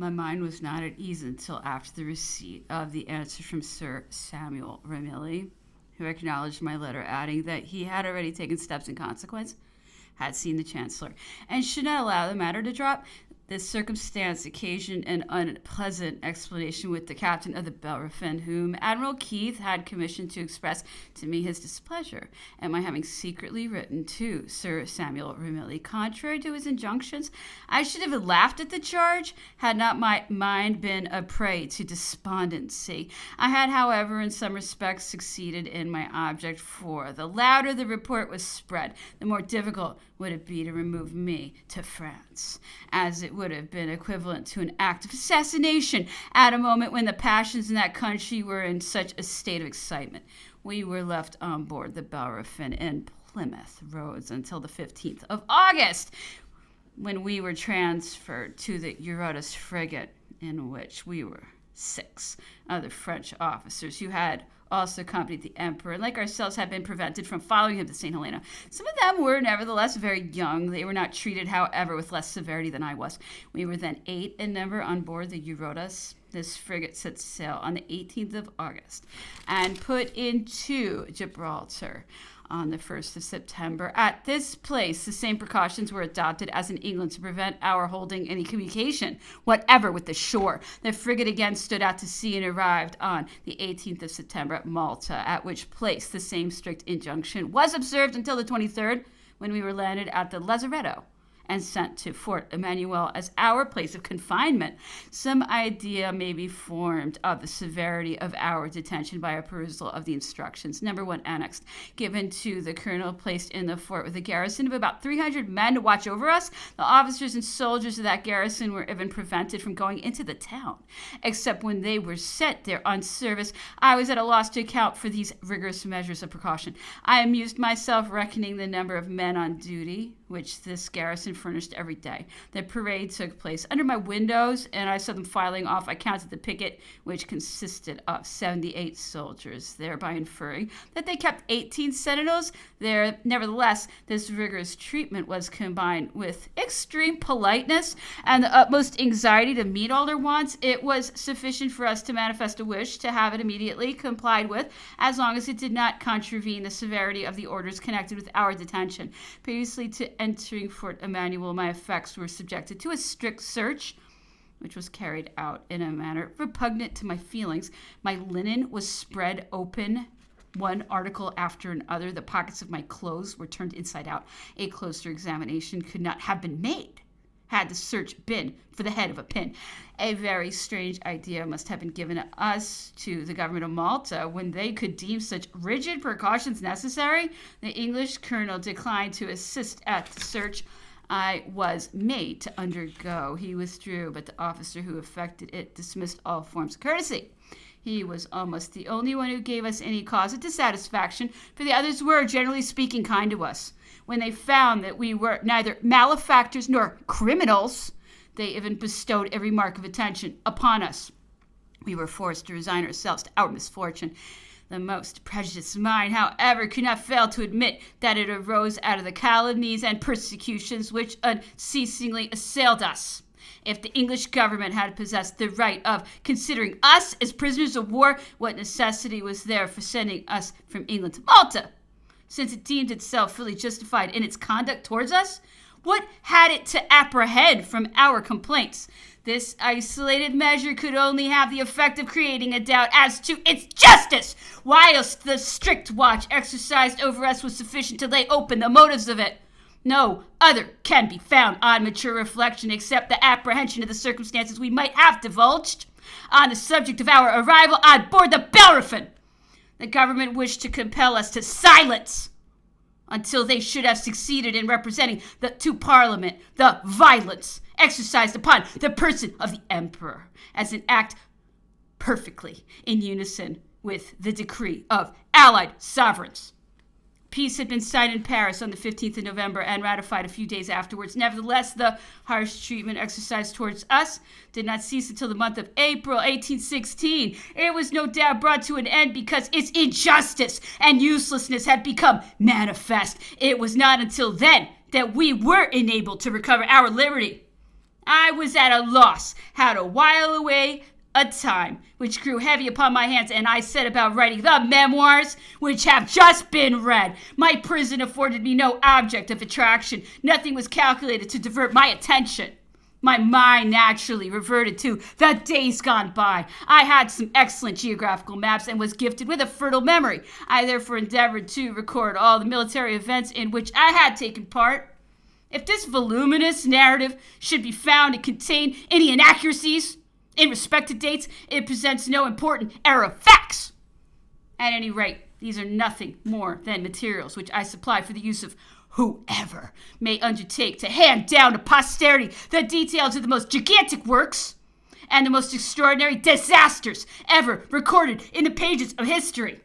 My mind was not at ease until after the receipt of the answer from Sir Samuel Ramilly, who acknowledged my letter, adding that he had already taken steps in consequence, had seen the Chancellor, and should not allow the matter to drop. This circumstance occasioned an unpleasant explanation with the captain of the Bellerophon, whom Admiral Keith had commissioned to express to me his displeasure at my having secretly written to Sir Samuel Ramilly, contrary to his injunctions. I should have laughed at the charge had not my mind been a prey to despondency. I had, however, in some respects succeeded in my object, for the louder the report was spread, the more difficult would it be to remove me to France, as it would have been equivalent to an act of assassination at a moment when the passions in that country were in such a state of excitement. We were left on board the Bellerophon in Plymouth Roads until the 15th of August, when we were transferred to the Eurotas frigate, in which we were 6 other French officers who had also accompanied the emperor, and like ourselves had been prevented from following him to St. Helena. Some of them were nevertheless very young. They were not treated, however, with less severity than I was. We were then 8 in number on board the Eurotas. This frigate set sail on the 18th of August and put into Gibraltar on the 1st of September. At this place, the same precautions were adopted as in England to prevent our holding any communication whatever with the shore. The frigate again stood out to sea and arrived on the 18th of September at Malta, at which place the same strict injunction was observed until the 23rd, when we were landed at the Lazaretto and sent to Fort Emmanuel as our place of confinement. Some idea may be formed of the severity of our detention by a perusal of the instructions. Number 1 annexed, given to the colonel placed in the fort with a garrison of about 300 men to watch over us. The officers and soldiers of that garrison were even prevented from going into the town, except when they were sent there on service. I was at a loss to account for these rigorous measures of precaution. I amused myself reckoning the number of men on duty, which this garrison furnished every day. The parade took place under my windows, and I saw them filing off. I counted the picket, which consisted of 78 soldiers, thereby inferring that they kept 18 sentinels there. Nevertheless, this rigorous treatment was combined with extreme politeness and the utmost anxiety to meet all their wants. It was sufficient for us to manifest a wish to have it immediately complied with, as long as it did not contravene the severity of the orders connected with our detention. Previously to entering Fort Emmanuel, my effects were subjected to a strict search, which was carried out in a manner repugnant to my feelings. My linen was spread open, one article after another. The pockets of my clothes were turned inside out. A closer examination could not have been made had the search been for the head of a pin. A very strange idea must have been given us to the government of Malta when they could deem such rigid precautions necessary. The English colonel declined to assist at the search I was made to undergo. He withdrew, but the officer who effected it dismissed all forms of courtesy. He was almost the only one who gave us any cause of dissatisfaction, for the others were, generally speaking, kind to us. When they found that we were neither malefactors nor criminals, they even bestowed every mark of attention upon us. We were forced to resign ourselves to our misfortune. The most prejudiced mind, however, could not fail to admit that it arose out of the calumnies and persecutions which unceasingly assailed us. If the English government had possessed the right of considering us as prisoners of war, what necessity was there for sending us from England to Malta? Since it deemed itself fully justified in its conduct towards us, what had it to apprehend from our complaints? This isolated measure could only have the effect of creating a doubt as to its justice, whilst the strict watch exercised over us was sufficient to lay open the motives of it. No other can be found on mature reflection except the apprehension of the circumstances we might have divulged on the subject of our arrival on board the Bellerophon. The government wished to compel us to silence until they should have succeeded in representing to Parliament the violence exercised upon the person of the Emperor as an act perfectly in unison with the decree of allied sovereigns. Peace had been signed in Paris on the 15th of November and ratified a few days afterwards. Nevertheless, the harsh treatment exercised towards us did not cease until the month of April 1816. It was no doubt brought to an end because its injustice and uselessness had become manifest. It was not until then that we were enabled to recover our liberty. I was at a loss how to while away a time which grew heavy upon my hands, and I set about writing the memoirs which have just been read. My prison afforded me no object of attraction. Nothing was calculated to divert my attention. My mind naturally reverted to the days gone by. I had some excellent geographical maps and was gifted with a fertile memory. I therefore endeavored to record all the military events in which I had taken part. If this voluminous narrative should be found to contain any inaccuracies in respect to dates, it presents no important error of facts. At any rate, these are nothing more than materials which I supply for the use of whoever may undertake to hand down to posterity the details of the most gigantic works and the most extraordinary disasters ever recorded in the pages of history.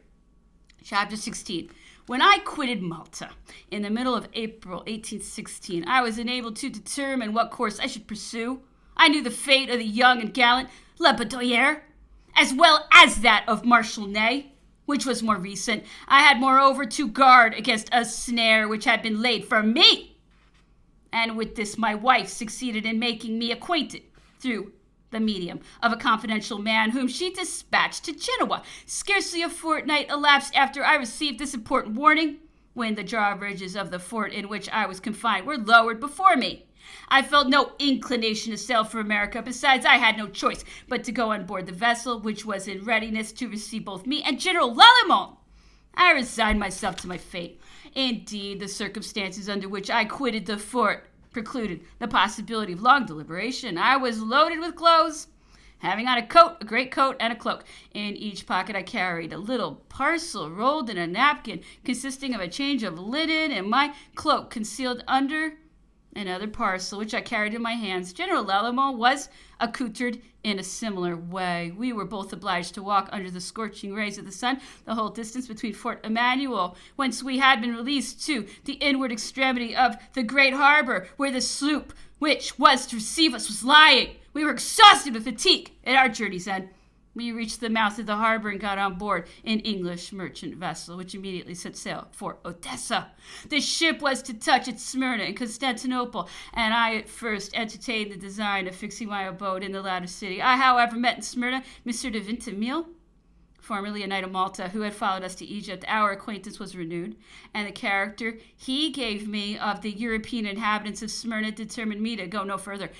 Chapter 16. When I quitted Malta in the middle of April 1816, I was enabled to determine what course I should pursue. I knew the fate of the young and gallant Labedoyer, as well as that of Marshal Ney, which was more recent. I had, moreover, to guard against a snare which had been laid for me. And with this, my wife succeeded in making me acquainted through the medium of a confidential man whom she dispatched to Genoa. Scarcely a fortnight elapsed after I received this important warning, when the drawbridges of the fort in which I was confined were lowered before me. I felt no inclination to sail for America. Besides, I had no choice but to go on board the vessel, which was in readiness to receive both me and General Lalemant. I resigned myself to my fate. Indeed, the circumstances under which I quitted the fort precluded the possibility of long deliberation. I was loaded with clothes, having on a coat, a great coat, and a cloak. In each pocket I carried a little parcel rolled in a napkin, consisting of a change of linen, and my cloak concealed under another parcel, which I carried in my hands. General Lalemant was accoutred in a similar way. We were both obliged to walk under the scorching rays of the sun the whole distance between Fort Emmanuel, whence we had been released, to the inward extremity of the great harbor, where the sloop which was to receive us was lying. We were exhausted with fatigue at our journey's end. We reached the mouth of the harbor and got on board an English merchant vessel, which immediately set sail for Odessa. The ship was to touch at Smyrna in Constantinople, and I at first entertained the design of fixing my abode in the latter city. I, however, met in Smyrna Mr. de Vintimille, formerly a knight of Malta, who had followed us to Egypt. Our acquaintance was renewed, and the character he gave me of the European inhabitants of Smyrna determined me to go no further.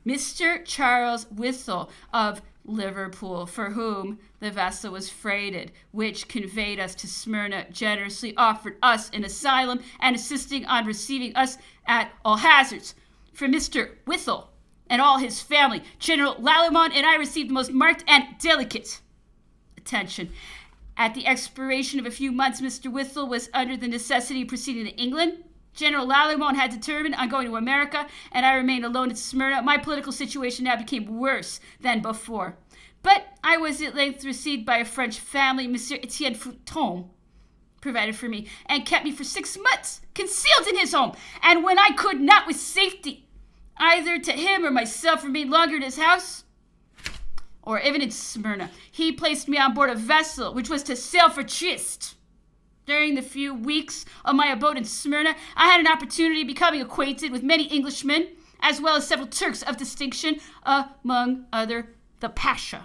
Mr. Charles Withel of Liverpool, for whom the vessel was freighted, which conveyed us to Smyrna, generously offered us an asylum, and insisting on receiving us at all hazards. For Mr. Withel and all his family, General Lalemant and I received the most marked and delicate attention. At the expiration of a few months, Mr. Withel was under the necessity of proceeding to England. General Lalemant had determined on going to America, and I remained alone at Smyrna. My political situation now became worse than before. But I was at length received by a French family. Monsieur Etienne Fouton provided for me and kept me for 6 months, concealed in his home. And when I could not with safety, either to him or myself, remain longer in his house, or even in Smyrna, he placed me on board a vessel which was to sail for Trieste. During the few weeks of my abode in Smyrna, I had an opportunity of becoming acquainted with many Englishmen, as well as several Turks of distinction, among other the Pasha.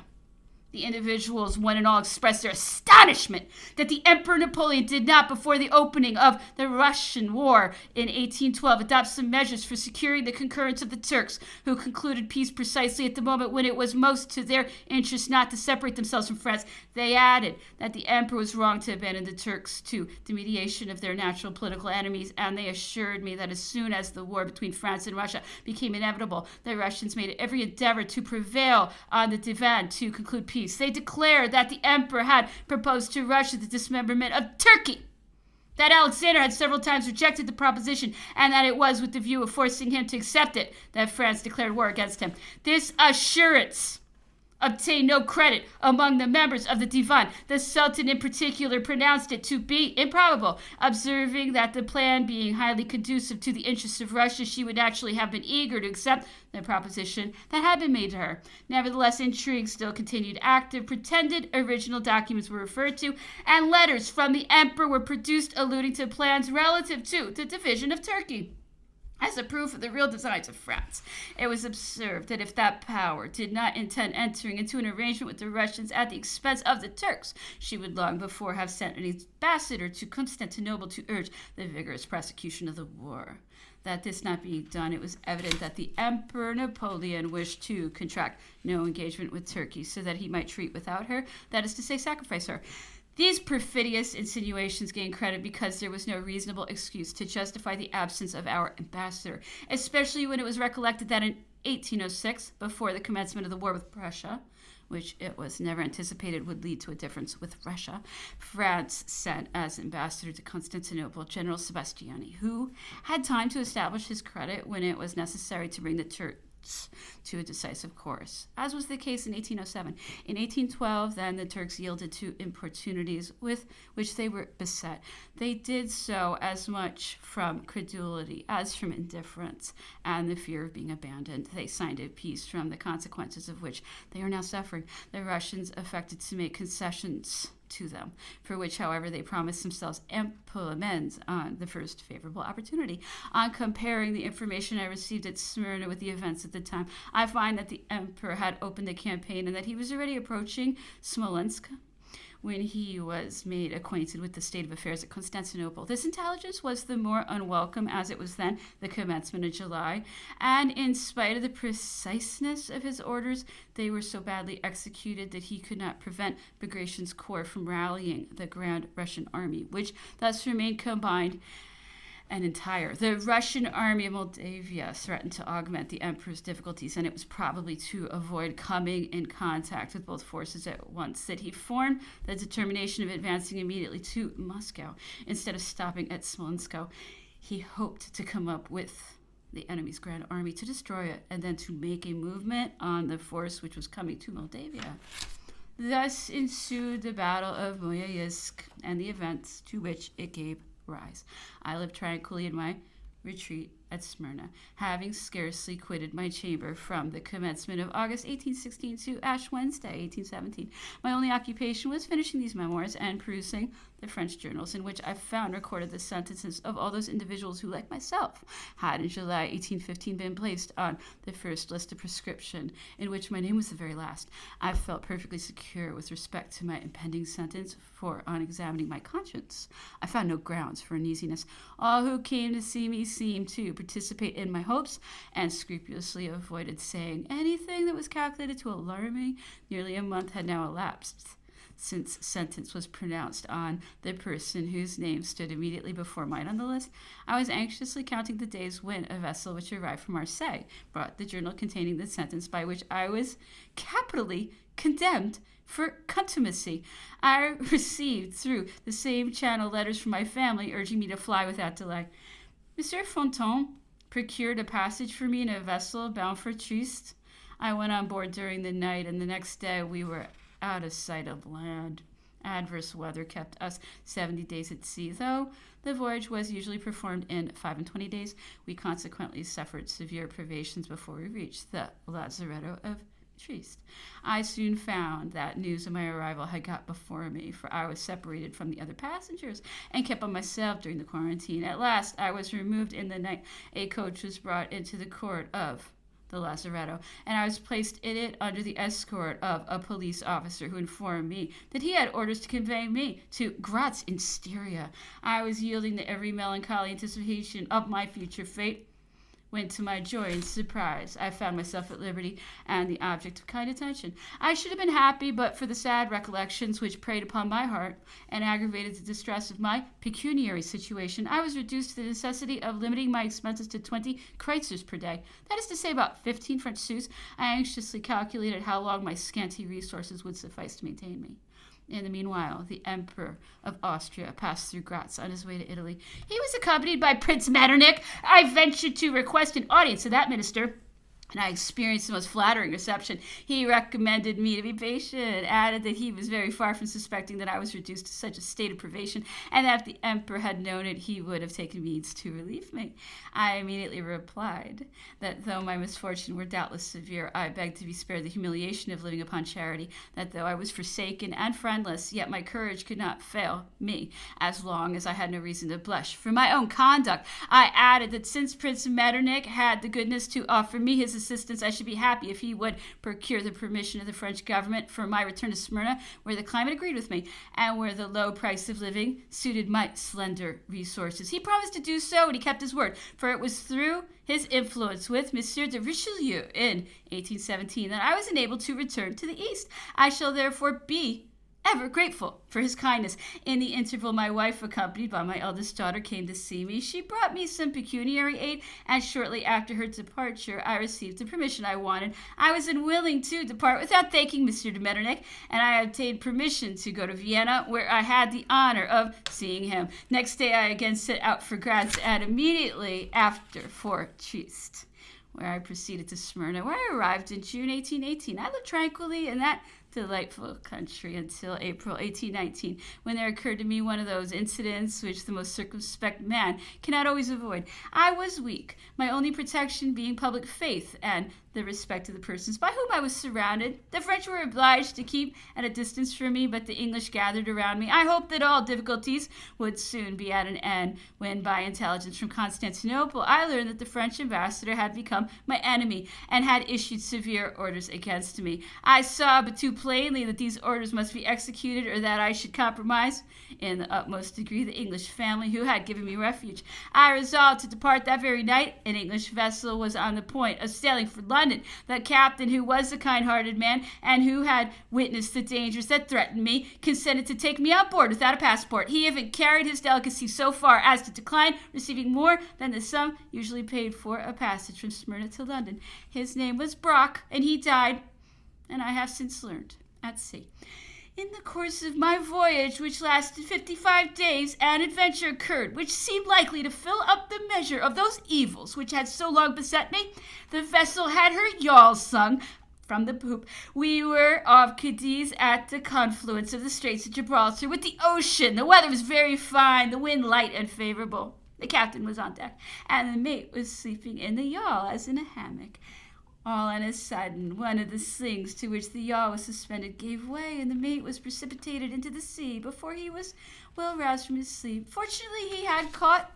The individuals, one and all, expressed their astonishment that the Emperor Napoleon did not, before the opening of the Russian War in 1812, adopt some measures for securing the concurrence of the Turks, who concluded peace precisely at the moment when it was most to their interest not to separate themselves from France. They added that the Emperor was wrong to abandon the Turks to the mediation of their natural political enemies, and they assured me that as soon as the war between France and Russia became inevitable, the Russians made every endeavor to prevail on the divan to conclude peace. They declared that the emperor had proposed to Russia the dismemberment of Turkey, that Alexander had several times rejected the proposition, and that it was with the view of forcing him to accept it that France declared war against him. This assurance obtained no credit among the members of the Divan. The Sultan in particular pronounced it to be improbable, observing that the plan being highly conducive to the interests of Russia, she would naturally have been eager to accept the proposition that had been made to her. Nevertheless, intrigue still continued active. Pretended original documents were referred to, and letters from the emperor were produced alluding to plans relative to the division of Turkey. as a proof of the real designs of France. It was observed that if that power did not intend entering into an arrangement with the Russians at the expense of the Turks, she would long before have sent an ambassador to Constantinople to urge the vigorous prosecution of the war. That this not being done, it was evident that the Emperor Napoleon wished to contract no engagement with Turkey so that he might treat without her, that is to say, sacrifice her. These perfidious insinuations gained credit because there was no reasonable excuse to justify the absence of our ambassador, especially when it was recollected that in 1806, before the commencement of the war with Prussia, which it was never anticipated would lead to a difference with Russia, France sent as ambassador to Constantinople General Sebastiani, who had time to establish his credit when it was necessary to bring the Turks to a decisive course, as was the case in 1807. In 1812, then, the Turks yielded to importunities with which they were beset. They did so as much from credulity as from indifference and the fear of being abandoned. They signed a peace from the consequences of which they are now suffering. The Russians affected to make concessions to them, for which, however, they promised themselves ample amends on the first favorable opportunity. On comparing the information I received at Smyrna with the events at the time, I find that the emperor had opened the campaign and that he was already approaching Smolensk when he was made acquainted with the state of affairs at Constantinople. This intelligence was the more unwelcome as it was then the commencement of July, and in spite of the preciseness of his orders, they were so badly executed that he could not prevent Bagration's corps from rallying the Grand Russian Army, which thus remained combined and entire. The Russian army of Moldavia threatened to augment the emperor's difficulties, and it was probably to avoid coming in contact with both forces at once that he formed the determination of advancing immediately to Moscow. Instead of stopping at Smolensk, he hoped to come up with the enemy's grand army to destroy it, and then to make a movement on the force which was coming to Moldavia. Thus ensued the Battle of Moyaysk and the events to which it gave rise. I lived tranquilly in my retreat at Smyrna, having scarcely quitted my chamber from the commencement of August 1816 to Ash Wednesday 1817. My only occupation was finishing these memoirs and perusing the French journals, in which I found recorded the sentences of all those individuals who, like myself, had in July 1815 been placed on the first list of prescription, in which my name was the very last. I felt perfectly secure with respect to my impending sentence, for on examining my conscience, I found no grounds for uneasiness. All who came to see me seemed to participate in my hopes, and scrupulously avoided saying anything that was calculated to alarm me. Nearly a month had now elapsed since sentence was pronounced on the person whose name stood immediately before mine on the list. I was anxiously counting the days when a vessel which arrived from Marseille brought the journal containing the sentence by which I was capitally condemned for contumacy. I received through the same channel letters from my family urging me to fly without delay. Monsieur Fontaine procured a passage for me in a vessel bound for Trieste. I went on board during the night, and the next day we were out of sight of land. Adverse weather kept us 70 days at sea, though the voyage was usually performed in 25 days. We consequently suffered severe privations before we reached the lazaretto of Trieste. I soon found that news of my arrival had got before me, for I was separated from the other passengers and kept by myself during the quarantine. At last I was removed in the night. A coach was brought into the court of the lazaretto, and I was placed in it under the escort of a police officer who informed me that he had orders to convey me to Graz in Styria. I was yielding to every melancholy anticipation of my future fate, when to my joy and surprise I found myself at liberty and the object of kind attention. I should have been happy but for the sad recollections which preyed upon my heart and aggravated the distress of my pecuniary situation. I was reduced to the necessity of limiting my expenses to 20 kreutzers per day, that is to say about 15 French sous. I anxiously calculated how long my scanty resources would suffice to maintain me. In the meanwhile, the Emperor of Austria passed through Graz on his way to Italy. He was accompanied by Prince Metternich. I ventured to request an audience of that minister, and I experienced the most flattering reception. He recommended me to be patient, added that he was very far from suspecting that I was reduced to such a state of privation, and that if the emperor had known it, he would have taken means to relieve me. I immediately replied that though my misfortune were doubtless severe, I begged to be spared the humiliation of living upon charity, that though I was forsaken and friendless, yet my courage could not fail me, as long as I had no reason to blush for my own conduct. I added that since Prince Metternich had the goodness to offer me his assistance, I should be happy if he would procure the permission of the French government for my return to Smyrna, where the climate agreed with me, and where the low price of living suited my slender resources. He promised to do so, and he kept his word, for it was through his influence with Monsieur de Richelieu in 1817 that I was enabled to return to the East. I shall therefore be ever grateful for his kindness. In the interval, my wife, accompanied by my eldest daughter, came to see me. She brought me some pecuniary aid, and shortly after her departure, I received the permission I wanted. I was unwilling to depart without thanking Monsieur de Metternich, and I obtained permission to go to Vienna, where I had the honor of seeing him. Next day, I again set out for Graz, and immediately after for Trieste, where I proceeded to Smyrna, where I arrived in June 1818. I lived tranquilly in that delightful country until April 1819, when there occurred to me one of those incidents which the most circumspect man cannot always avoid. I was weak, my only protection being public faith and the respect of the persons by whom I was surrounded. The French were obliged to keep at a distance from me, but the English gathered around me. I hoped that all difficulties would soon be at an end, when by intelligence from Constantinople I learned that the French ambassador had become my enemy and had issued severe orders against me. I saw but too plainly that these orders must be executed, or that I should compromise in the utmost degree the English family who had given me refuge. I resolved to depart that very night. An English vessel was on the point of sailing for London. The captain, who was a kind-hearted man and who had witnessed the dangers that threatened me, consented to take me on board without a passport. He even carried his delicacy so far as to decline receiving more than the sum usually paid for a passage from Smyrna to London. His name was Brock, and he died, and I have since learned, at sea. In the course of my voyage, which lasted 55 days, an adventure occurred which seemed likely to fill up the measure of those evils which had so long beset me. The vessel had her yawl sung from the poop. We were off Cadiz at the confluence of the Straits of Gibraltar with the ocean. The weather was very fine, the wind light and favorable. The captain was on deck, and the mate was sleeping in the yawl as in a hammock. All on a sudden, one of the slings to which the yawl was suspended gave way, and the mate was precipitated into the sea before he was well roused from his sleep. Fortunately, he had caught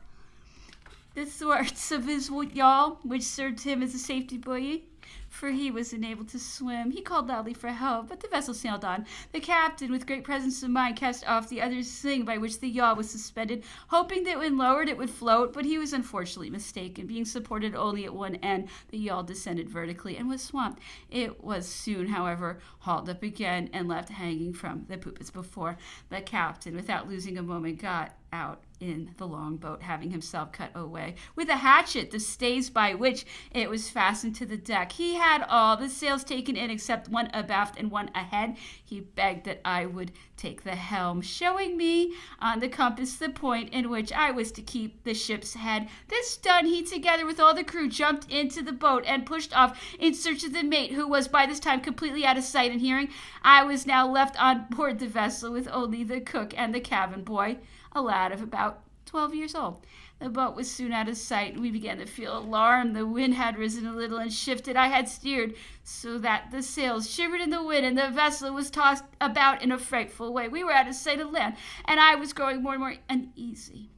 the thwarts of his yawl, which served him as a safety buoy, for he was unable to swim. He called loudly for help, but the vessel sailed on. The captain, with great presence of mind, cast off the other sling by which the yawl was suspended, hoping that when lowered it would float, but he was unfortunately mistaken. Being supported only at one end, the yawl descended vertically and was swamped. It was soon, however, hauled up again and left hanging from the poop as before. The captain, without losing a moment, got out in the longboat, having himself cut away with a hatchet the stays by which it was fastened to the deck. He had all the sails taken in except one abaft and one ahead. He begged that I would take the helm, showing me on the compass the point in which I was to keep the ship's head. This done, he, together with all the crew, jumped into the boat and pushed off in search of the mate, who was by this time completely out of sight and hearing. I was now left on board the vessel with only the cook and the cabin boy, a lad of about 12 years old. The boat was soon out of sight, and we began to feel alarmed. The wind had risen a little and shifted. I had steered so that the sails shivered in the wind, and the vessel was tossed about in a frightful way. We were out of sight of land, and I was growing more and more uneasy,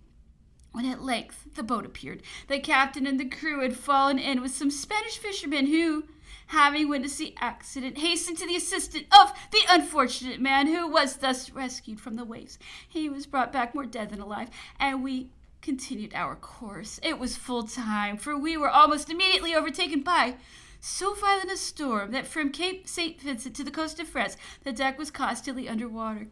when at length the boat appeared. The captain and the crew had fallen in with some Spanish fishermen who, having witnessed the accident, hastened to the assistance of the unfortunate man, who was thus rescued from the waves. He was brought back more dead than alive, and we continued our course. It was full time, for we were almost immediately overtaken by so violent a storm that from Cape St. Vincent to the coast of France, the deck was constantly under water.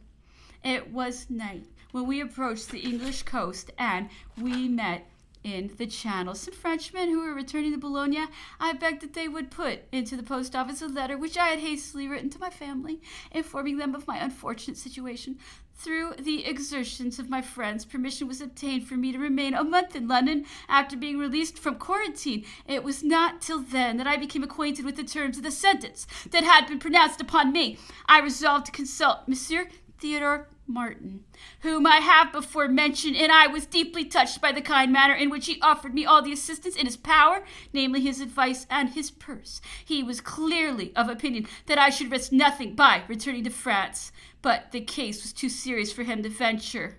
It was night when we approached the English coast, and we met in the Channel. Some Frenchmen who were returning to Bologna, I begged that they would put into the post office a letter which I had hastily written to my family, informing them of my unfortunate situation. Through the exertions of my friends, permission was obtained for me to remain a month in London after being released from quarantine. It was not till then that I became acquainted with the terms of the sentence that had been pronounced upon me. I resolved to consult Monsieur Theodore Martin, whom I have before mentioned, and I was deeply touched by the kind manner in which he offered me all the assistance in his power, namely his advice and his purse. He was clearly of opinion that I should risk nothing by returning to France, but the case was too serious for him to venture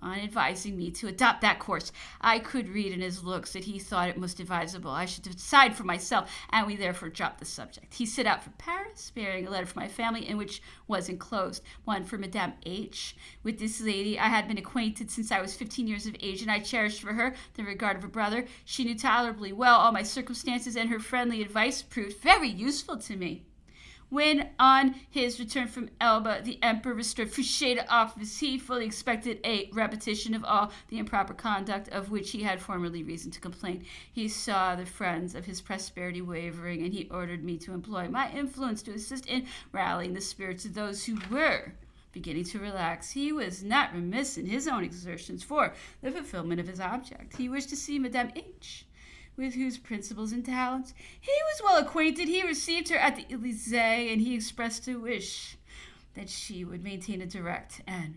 on advising me to adopt that course. I could read in his looks that he thought it most advisable I should decide for myself, and we therefore dropped the subject. He set out for Paris, bearing a letter for my family, in which was enclosed one for Madame H. With this lady I had been acquainted since I was 15 years of age, and I cherished for her the regard of a brother. She knew tolerably well all my circumstances, and her friendly advice proved very useful to me. When, on his return from Elba, the Emperor restored Fouché to office, he fully expected a repetition of all the improper conduct of which he had formerly reason to complain. He saw the friends of his prosperity wavering, and he ordered me to employ my influence to assist in rallying the spirits of those who were beginning to relax. He was not remiss in his own exertions for the fulfillment of his object. He wished to see Madame H., with whose principles and talents he was well acquainted. He received her at the Élysée, and he expressed a wish that she would maintain a direct and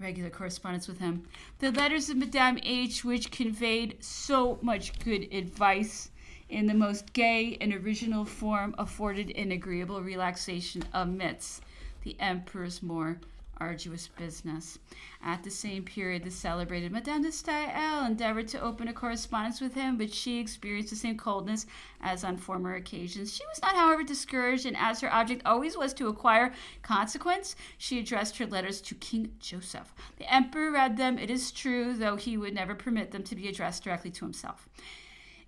regular correspondence with him. The letters of Madame H., which conveyed so much good advice in the most gay and original form, afforded an agreeable relaxation amidst the Emperor's more arduous business. At the same period, the celebrated Madame de Staël endeavored to open a correspondence with him, but she experienced the same coldness as on former occasions. She was not, however, discouraged, and as her object always was to acquire consequence, she addressed her letters to King Joseph. The Emperor read them, it is true, though he would never permit them to be addressed directly to himself.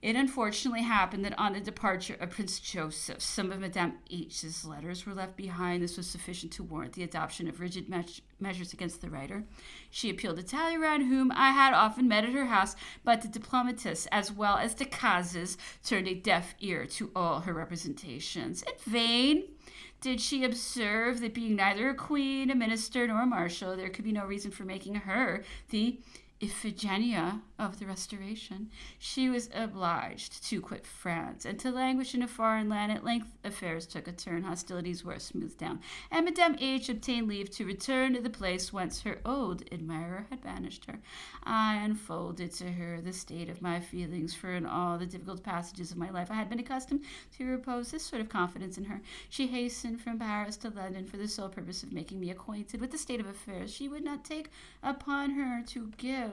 It unfortunately happened that on the departure of Prince Joseph, some of Madame H.'s letters were left behind. This was sufficient to warrant the adoption of rigid measures against the writer. She appealed to Talleyrand, whom I had often met at her house, but the diplomatists, as well as the Cazes, turned a deaf ear to all her representations. In vain did she observe that being neither a queen, a minister, nor a marshal, there could be no reason for making her the Iphigenia of the Restoration. She was obliged to quit France and to languish in a foreign land. At length affairs took a turn, hostilities were smoothed down, and Madame H. obtained leave to return to the place whence her old admirer had banished her. I unfolded to her the state of my feelings, for in all the difficult passages of my life I had been accustomed to repose this sort of confidence in her. She hastened from Paris to London for the sole purpose of making me acquainted with the state of affairs. She would not take upon her to give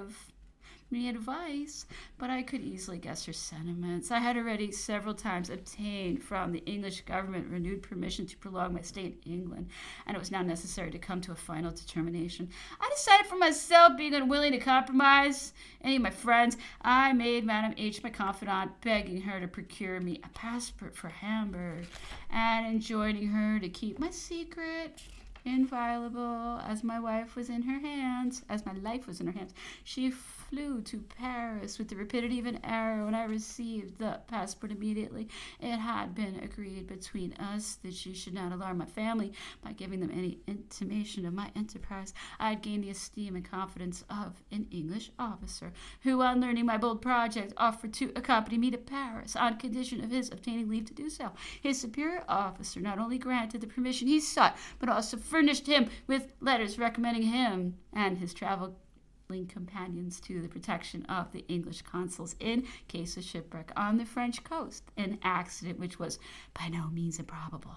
me advice, but I could easily guess her sentiments. I had already several times obtained from the English government renewed permission to prolong my stay in England, and it was now necessary to come to a final determination. I decided for myself, being unwilling to compromise any of my friends. I made Madame H. my confidant, begging her to procure me a passport for Hamburg, and enjoining her to keep my secret inviolable as my life was in her hands. She flew to Paris with the rapidity of an arrow, and I received the passport immediately. It had been agreed between us that she should not alarm my family by giving them any intimation of my enterprise. I had gained the esteem and confidence of an English officer, who, on learning my bold project, offered to accompany me to Paris on condition of his obtaining leave to do so. His superior officer not only granted the permission he sought, but also furnished him with letters recommending him and his traveling companions to the protection of the English consuls in case of shipwreck on the French coast, an accident which was by no means improbable.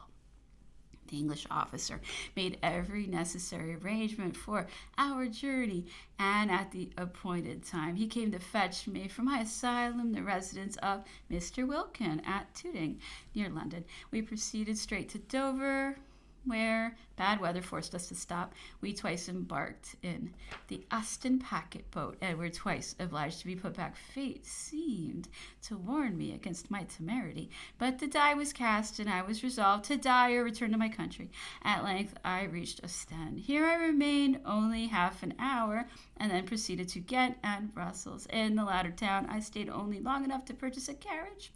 The English officer made every necessary arrangement for our journey, and at the appointed time he came to fetch me from my asylum, the residence of Mr. Wilkin at Tooting, near London. We proceeded straight to Dover, where bad weather forced us to stop, we twice embarked in the Aston packet boat and were twice obliged to be put back. Fate seemed to warn me against my temerity, but the die was cast, and I was resolved to die or return to my country. At length I reached Ostend. Here I remained only half an hour, and then proceeded to Ghent and Brussels. In the latter town I stayed only long enough to purchase a carriage.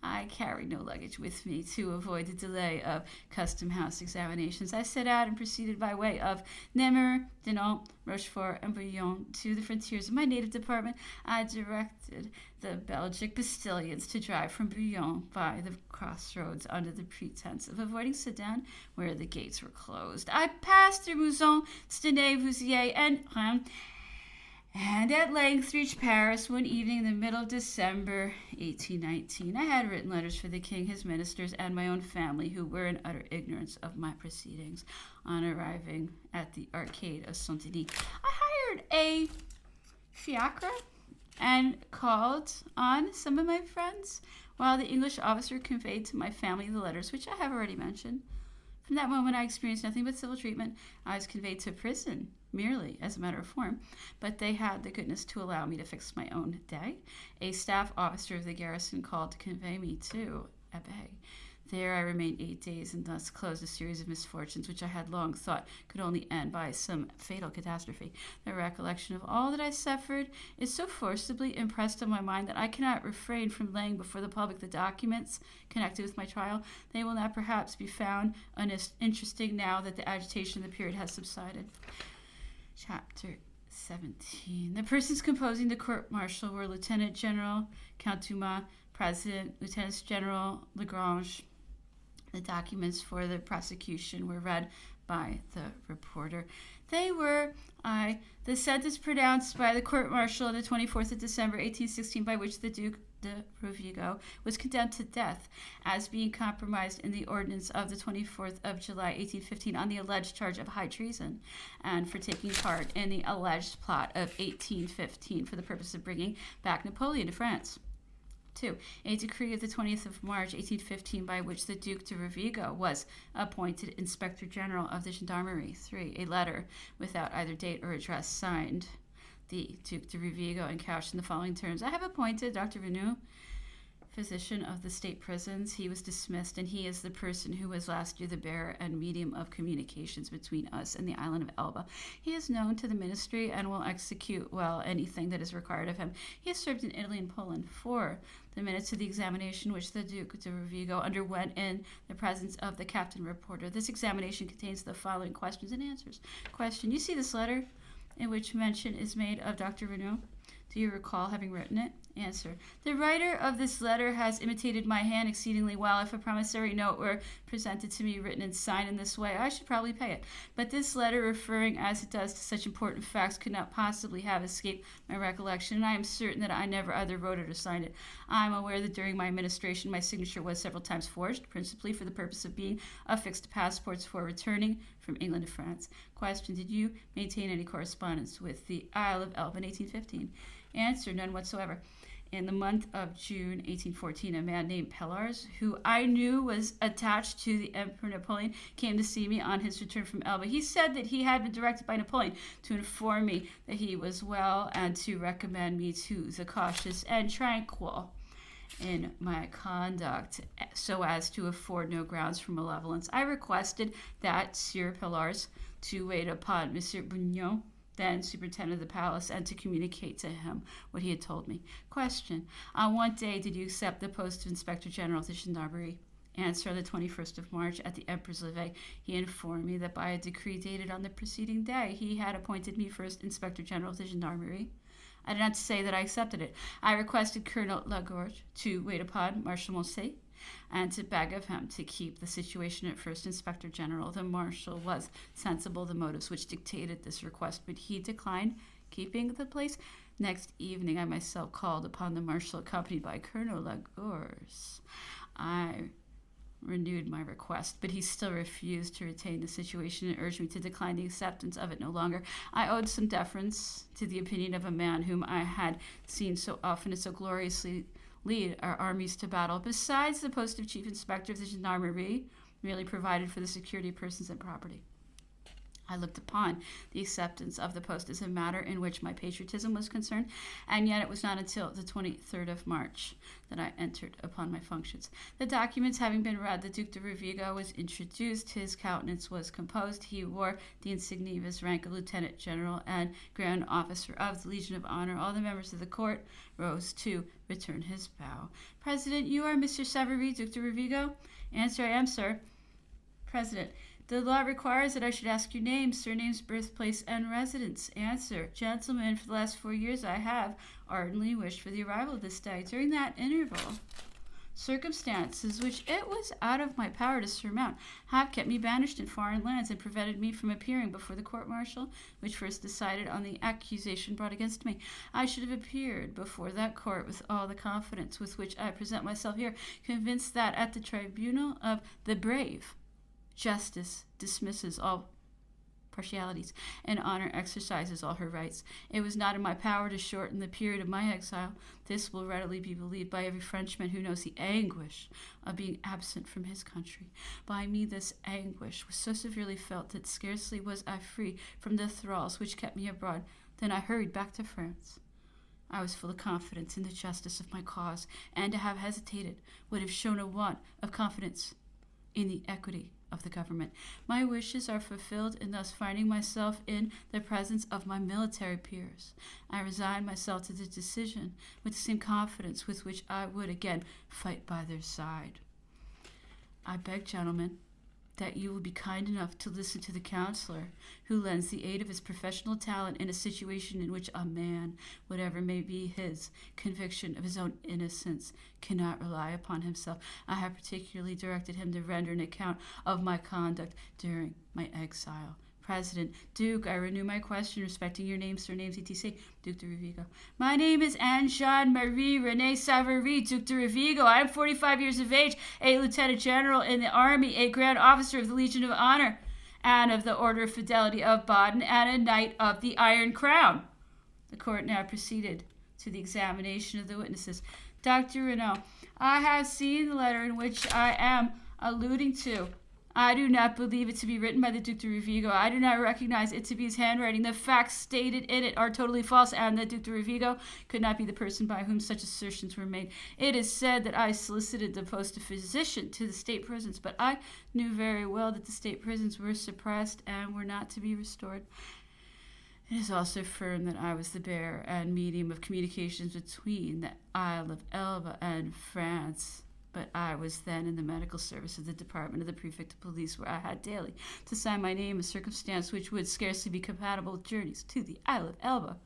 I carried no luggage with me to avoid the delay of custom house examinations. I set out and proceeded by way of Namur, Dinant, Rochefort, and Bouillon to the frontiers of my native department. I directed the Belgic postilions to drive from Bouillon by the crossroads under the pretense of avoiding Sedan, where the gates were closed. I passed through Mouzon, Stenay, Vouziers, and Reims, and at length reached Paris one evening in the middle of December 1819. I had written letters for the king, his ministers, and my own family, who were in utter ignorance of my proceedings. On arriving at the Arcade of Saint-Denis, I hired a fiacre and called on some of my friends, while the English officer conveyed to my family the letters which I have already mentioned. From that moment I experienced nothing but civil treatment. I was conveyed to prison, merely as a matter of form, but they had the goodness to allow me to fix my own day. A staff officer of the garrison called to convey me to Abbé. There I remained 8 days, and thus closed a series of misfortunes which I had long thought could only end by some fatal catastrophe. The recollection of all that I suffered is so forcibly impressed on my mind that I cannot refrain from laying before the public the documents connected with my trial. They will not perhaps be found uninteresting now that the agitation of the period has subsided. Chapter 17. The persons composing the court-martial were Lieutenant General Count Dumas, President, Lieutenant General Lagrange. The documents for the prosecution were read by the reporter. They were the sentence pronounced by the court-martial on the 24th of December, 1816, by which the Duc de Rovigo was condemned to death as being compromised in the ordinance of the 24th of July, 1815, on the alleged charge of high treason, and for taking part in the alleged plot of 1815 for the purpose of bringing back Napoleon to France. 2. A decree of the 20th of March, 1815, by which the Duc de Rovigo was appointed Inspector General of the Gendarmerie. 3. A letter without either date or address signed the Duc de Rovigo and couched in the following terms: I have appointed Dr. Renou, physician of the state prisons. He was dismissed, and he is the person who was last year the bearer and medium of communications between us and the island of Elba. He is known to the ministry and will execute well anything that is required of him. He has served in Italy and Poland. 4. The minutes of the examination which the Duc de Rovigo underwent in the presence of the captain reporter. This examination contains the following questions and answers. Question: You see this letter in which mention is made of Dr. Renou? Do you recall having written it? Answer: The writer of this letter has imitated my hand exceedingly well. If a promissory note were presented to me written and signed in this way, I should probably pay it. But this letter, referring as it does to such important facts, could not possibly have escaped my recollection, and I am certain that I never either wrote it or signed it. I am aware that during my administration my signature was several times forged, principally for the purpose of being affixed to passports for returning from England to France. Question: Did you maintain any correspondence with the Isle of Elba in 1815? Answer: None whatsoever. In the month of June 1814, a man named Pellars, who I knew was attached to the Emperor Napoleon, came to see me on his return from Elba. He said that he had been directed by Napoleon to inform me that he was well and to recommend me to the cautious and tranquil in my conduct, so as to afford no grounds for malevolence. I requested that Sieur Pellars to wait upon Monsieur Bugnon, then superintendent of the palace, and to communicate to him what he had told me. Question: On what day did you accept the post of Inspector General of the Gendarmerie? Answer: On the 21st of March at the Emperor's levee. He informed me that by a decree dated on the preceding day, he had appointed me first Inspector General of the Gendarmerie. I did not say that I accepted it. I requested Colonel Lagorge to wait upon Marshal Moncey and to beg of him to keep the situation at first Inspector General. The Marshal was sensible of the motives which dictated this request, but he declined keeping the place. Next evening, I myself called upon the Marshal, accompanied by Colonel Lagorge. I renewed my request, but he still refused to retain the situation and urged me to decline the acceptance of it no longer. I owed some deference to the opinion of a man whom I had seen so often and so gloriously lead our armies to battle. Besides the post of Chief Inspector of the Gendarmerie, merely provided for the security of persons and property. I looked upon the acceptance of the post as a matter in which my patriotism was concerned, and yet it was not until the 23rd of March that I entered upon my functions. The documents having been read, the Duc de Rovigo was introduced. His countenance was composed. He wore the insignia of his rank of Lieutenant General and Grand Officer of the Legion of Honor. All the members of the court rose to return his bow. President, you are Mr. Savary, Duc de Rovigo? Answer, I am, sir. President, the law requires that I should ask your name, surnames, birthplace, and residence. Answer, gentlemen, for the last 4 years I have ardently wished for the arrival of this day. During that interval, circumstances which it was out of my power to surmount have kept me banished in foreign lands and prevented me from appearing before the court-martial which first decided on the accusation brought against me. I should have appeared before that court with all the confidence with which I present myself here, convinced that at the tribunal of the brave, justice dismisses all partialities, and honor exercises all her rights. It was not in my power to shorten the period of my exile. This will readily be believed by every Frenchman who knows the anguish of being absent from his country. By me this anguish was so severely felt that scarcely was I free from the thralls which kept me abroad. Then I hurried back to France. I was full of confidence in the justice of my cause, and to have hesitated would have shown a want of confidence in the equity of the government. My wishes are fulfilled in thus finding myself in the presence of my military peers. I resign myself to the decision with the same confidence with which I would again fight by their side. I beg, gentlemen, that you will be kind enough to listen to the counselor who lends the aid of his professional talent in a situation in which a man, whatever may be his conviction of his own innocence, cannot rely upon himself. I have particularly directed him to render an account of my conduct during my exile. President, Duke, I renew my question respecting your name, surnames, etc. Duc de Rovigo. My name is Anne-Jeanne-Marie René Savary, Duc de Rovigo. I am 45 years of age, a lieutenant general in the army, a grand officer of the Legion of Honor, and of the Order of Fidelity of Baden, and a knight of the Iron Crown. The court now proceeded to the examination of the witnesses. Dr. Renaud, I have seen the letter in which I am alluding to. I do not believe it to be written by the Duc de Rovigo. I do not recognize it to be his handwriting. The facts stated in it are totally false, and the Duc de Rovigo could not be the person by whom such assertions were made. It is said that I solicited the post of physician to the state prisons, but I knew very well that the state prisons were suppressed and were not to be restored. It is also affirmed that I was the bearer and medium of communications between the Isle of Elba and France. But I was then in the medical service of the Department of the Prefect of Police, where I had daily to sign my name, a circumstance which would scarcely be compatible with journeys to the Isle of Elba.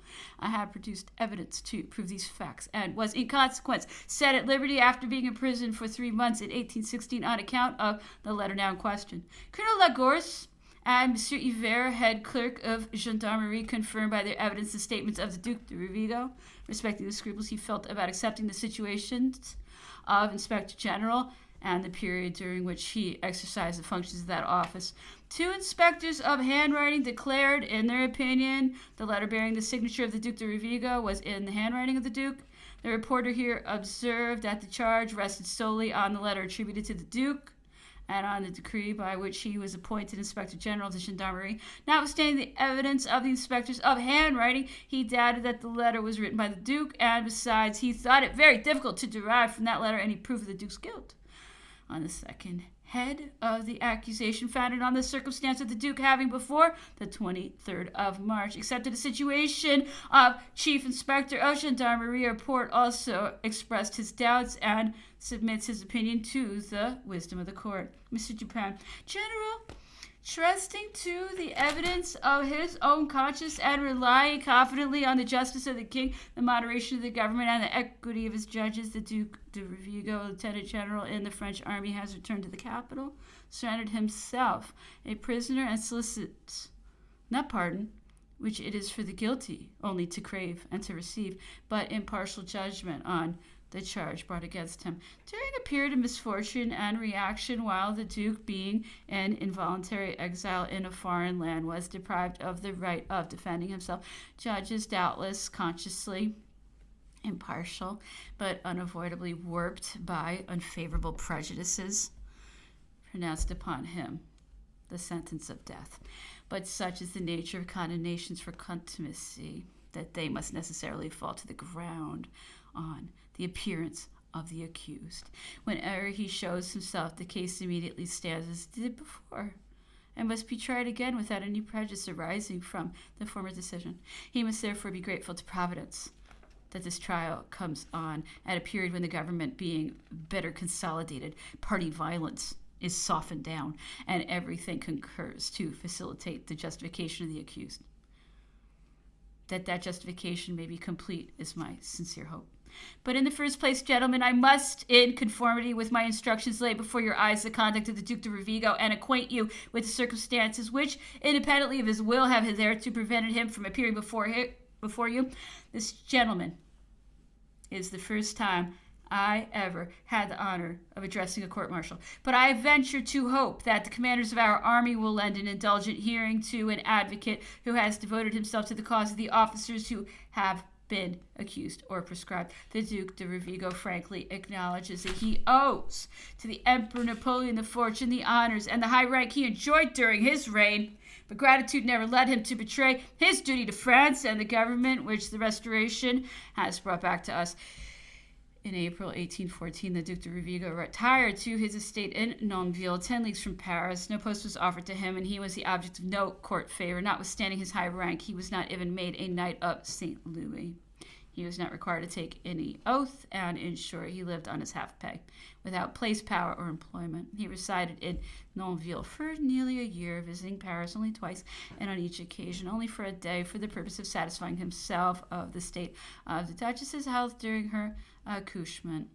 I have produced evidence to prove these facts, and was in consequence set at liberty after being imprisoned for 3 months in 1816 on account of the letter now in question. Colonel Lagorce and M. Yver, head clerk of gendarmerie, confirmed by their evidence the statements of the Duc de Rovigo respecting the scruples he felt about accepting the situations of Inspector General and the period during which he exercised the functions of that office. 2 inspectors of handwriting declared, in their opinion, the letter bearing the signature of the Duc de Rovigo was in the handwriting of the Duke. The reporter here observed that the charge rested solely on the letter attributed to the Duke and on the decree by which he was appointed Inspector General to Gendarmerie. Notwithstanding the evidence of the inspectors of handwriting, he doubted that the letter was written by the Duke, and besides, he thought it very difficult to derive from that letter any proof of the Duke's guilt. On the second head of the accusation, founded on the circumstance of the Duke having before the 23rd of March accepted a situation of Chief Inspector of Gendarmerie, a report also expressed his doubts and submits his opinion to the wisdom of the court. Mr. Dupin, General, trusting to the evidence of his own conscience and relying confidently on the justice of the king, the moderation of the government, and the equity of his judges, the Duc de Rovigo, Lieutenant General in the French army, has returned to the capital, surrendered himself a prisoner, and solicits not pardon, which it is for the guilty only to crave and to receive, but impartial judgment on the charge brought against him. During a period of misfortune and reaction, while the Duke, being in involuntary exile in a foreign land, was deprived of the right of defending himself, judges, doubtless consciously impartial, but unavoidably warped by unfavorable prejudices, pronounced upon him the sentence of death. But such is the nature of condemnations for contumacy that they must necessarily fall to the ground on the appearance of the accused. Whenever he shows himself, the case immediately stands as it did before, and must be tried again without any prejudice arising from the former decision. He must therefore be grateful to Providence that this trial comes on at a period when the government, being better consolidated, party violence is softened down, and everything concurs to facilitate the justification of the accused. That justification may be complete is my sincere hope. But in the first place, gentlemen, I must, in conformity with my instructions, lay before your eyes the conduct of the Duke de Rovigo and acquaint you with the circumstances which, independently of his will, have hitherto prevented him from appearing before you. This gentleman is the first time I ever had the honor of addressing a court-martial. But I venture to hope that the commanders of our army will lend an indulgent hearing to an advocate who has devoted himself to the cause of the officers who have been accused or proscribed. The Duke de Rovigo frankly acknowledges that he owes to the Emperor Napoleon the fortune, the honors, and the high rank he enjoyed during his reign. But gratitude never led him to betray his duty to France and the government which the Restoration has brought back to us. In April 1814, the Duc de Rovigo retired to his estate in Nonville, 10 leagues from Paris. No post was offered to him, and he was the object of no court favor. Notwithstanding his high rank, he was not even made a Knight of St. Louis. He was not required to take any oath, and in short, he lived on his half pay, without place, power, or employment. He resided in Nonville for nearly a year, visiting Paris only twice, and on each occasion only for a day, for the purpose of satisfying himself of the state of the Duchess's health during her accouchement.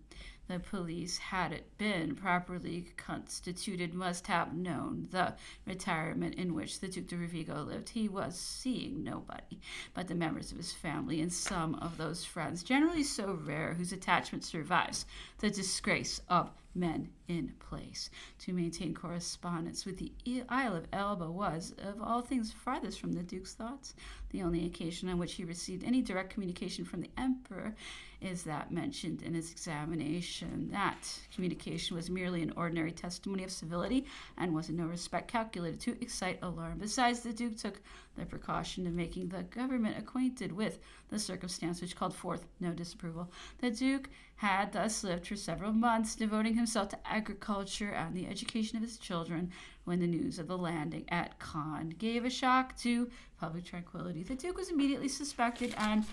The police, had it been properly constituted, must have known the retirement in which the Duc de Rovigo lived. He was seeing nobody but the members of his family and some of those friends, generally so rare, whose attachment survives the disgrace of men in place. To maintain correspondence with the Isle of Elba was, of all things, farthest from the Duke's thoughts. The only occasion on which he received any direct communication from the Emperor is that mentioned in his examination. That communication was merely an ordinary testimony of civility and was in no respect calculated to excite alarm. Besides, the Duke took the precaution of making the government acquainted with the circumstance which called forth no disapproval. The Duke had thus lived for several months, devoting himself to agriculture and the education of his children, when the news of the landing at Caen gave a shock to public tranquility. The Duke was immediately suspected and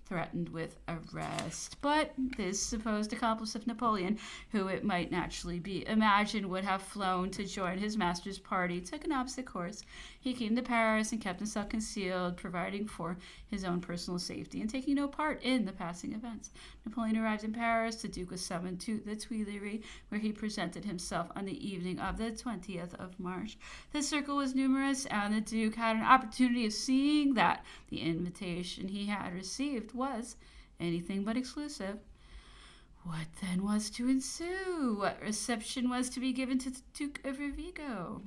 threatened with arrest. But this supposed accomplice of Napoleon, who it might naturally be imagined would have flown to join his master's party, took an opposite course. He came to Paris and kept himself concealed, providing for his own personal safety and taking no part in the passing events. Napoleon arrived in Paris. The Duke was summoned to the Tuileries, where he presented himself on the evening of the 20th of March. The circle was numerous, and the Duke had an opportunity of seeing that the invitation he had received was anything but exclusive. What then was to ensue? What reception was to be given to the Duke of Rovigo?